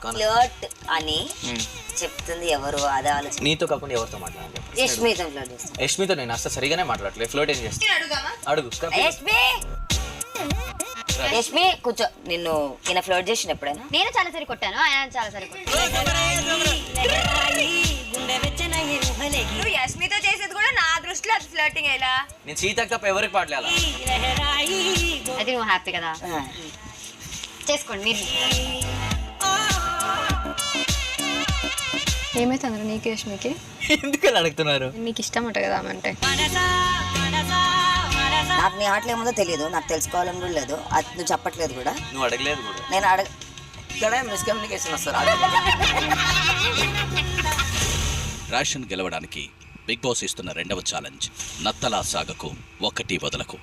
Flirt అని చెప్తుంది ఎవరు అదే ఆలోచన. నీతో కాకుండా ఎవరితో మాట్లాడాలి? యష్మితో ఫ్లర్ట్ చేస్తాను. యష్మితో నేను అసలు సరిగానే మాట్లాడలేదు. ఫ్లోట్ ఏం చేస్తాను అడుగు. యష్మి కూర్చో. నిన్ను ఈయన ఫ్లర్ట్ చేసిన ఎప్పుడైనా? నేను చాలా సరి కొట్టాను, ఆయన చాలా సరి కొట్టాను. నువ్వు యష్మితో చేసేది కూడా నా దృష్టిలో అది ఫ్లర్టింగ్ ఎలా? నేను సీతక్క తప్ప ఎవరికి పాటలేలా? అయితే నువ్వు హ్యాపీ కదా, చేసుకోండి మీరు. ఏమైతుందిరా నీకు యష్మికి? ఎందుకని అడుగుతున్నారు? నీకు ఇష్టం అంట కదా అంటే. నాకు నీ ఆటలు ఏముందో తెలియదు, నాకు తెలుసుకోవాలని కూడా లేదు. అది నువ్వు చెప్పట్లేదు కూడా. నువ్వు అడగలేదు కూడా. నేను ఇక్కడ మిస్కమ్యూనికేషన్ వస్తారు. రేషన్ గెలవడానికి బిగ్ బాస్ ఇస్తున్న రెండవ ఛాలెంజ్, నత్తలా సాగకు, ఒక్కటి వదలకు.